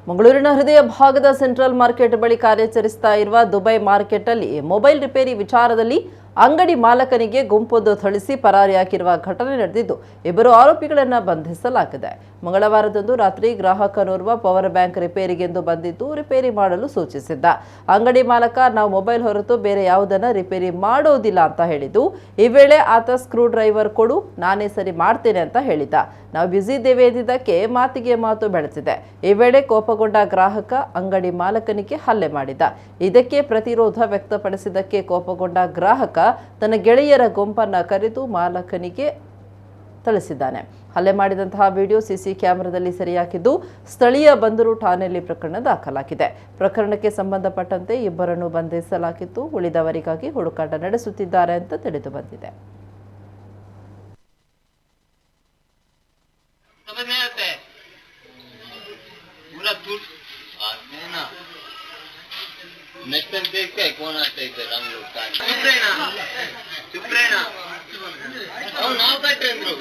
ಮಂಗಳೂರಿನ ಹೃದಯ ಭಾಗದ ಸೆಂಟ್ರಲ್ ಮಾರ್ಕೆಟ್ ಬಳಿ ಕಾರ್ಯಾಚರಿಸ್ತಾ ಇರುವ ದುಬೈ ಮಾರ್ಕೆಟ್ ಅಲ್ಲಿ ಮೊಬೈಲ್ ರಿಪೇರಿ ವಿಚಾರದಲ್ಲಿ ಅಂಗಡಿ ಮಾಲಕನಿಗೆ ಗುಂಪೊಂದು ಥಳಿಸಿ ಪರಾರಿಯಾಗಿರುವ ಘಟನೆ ನಡೆದಿದ್ದು ಇಬ್ಬರು ಆರೋಪಿಗಳನ್ನು ಬಂಧಿಸಲಾಗಿದೆ. ಮಂಗಳವಾರದಂದು ರಾತ್ರಿ ಗ್ರಾಹಕನೋರ್ವ ಪವರ್ ಬ್ಯಾಂಕ್ ರಿಪೇರಿಗೆಂದು ಬಂದಿದ್ದು ರಿಪೇರಿ ಮಾಡಲು ಸೂಚಿಸಿದ್ದ. ಅಂಗಡಿ ಮಾಲಕ ನಾವು ಮೊಬೈಲ್ ಹೊರತು ಬೇರೆ ಯಾವುದನ್ನ ರಿಪೇರಿ ಮಾಡೋದಿಲ್ಲ ಅಂತ ಹೇಳಿದ್ದು. ಈ ವೇಳೆ ಆತ ಸ್ಕ್ರೂ ಡ್ರೈವರ್ ಕೊಡು, ನಾನೇ ಸರಿ ಮಾಡ್ತೇನೆ ಅಂತ ಹೇಳಿದ್ದ. ನಾವು ಬ್ಯುಸಿ ಇದ್ದೇವೆ ಎಂದಿದ್ದಕ್ಕೆ ಮಾತಿಗೆ ಮಾತು ಬೆಳೆಸಿದೆ. ಈ ವೇಳೆ ಕೋಪಗೊಂಡ ಗ್ರಾಹಕ ಅಂಗಡಿ ಮಾಲಕನಿಗೆ ಹಲ್ಲೆ ಮಾಡಿದ. ಇದಕ್ಕೆ ಪ್ರತಿರೋಧ ವ್ಯಕ್ತಪಡಿಸಿದ್ದಕ್ಕೆ ಕೋಪಗೊಂಡ ಗ್ರಾಹಕ ತನ್ನ ಗೆಳೆಯರ ಗುಂಪನ್ನ ಕರೆದು ಮಾಲಕನಿಗೆ ಥಳಿಸಿದ್ದಾನೆ. ಹಲ್ಲೆ ಮಾಡಿದಂತಹ ವಿಡಿಯೋ ಸಿಸಿ ಕ್ಯಾಮೆರಾದಲ್ಲಿ ಸೆರೆಯಾಗಿದ್ದು ಸ್ಥಳೀಯ ಬಂದರು ಠಾಣೆಯಲ್ಲಿ ಪ್ರಕರಣ ದಾಖಲಾಗಿದೆ. ಪ್ರಕರಣಕ್ಕೆ ಸಂಬಂಧಪಟ್ಟಂತೆ ಇಬ್ಬರನ್ನು ಬಂಧಿಸಲಾಗಿದ್ದು ಉಳಿದವರಿಗಾಗಿ ಹುಡುಕಾಟ ನಡೆಸುತ್ತಿದ್ದಾರೆ ಅಂತ ತಿಳಿದು ಬಂದಿದೆ. नेक्स्ट टाइम देखते हैं कौन आता है इधर हम लोग का चुप रहना और नाव का ट्रेन ब्रो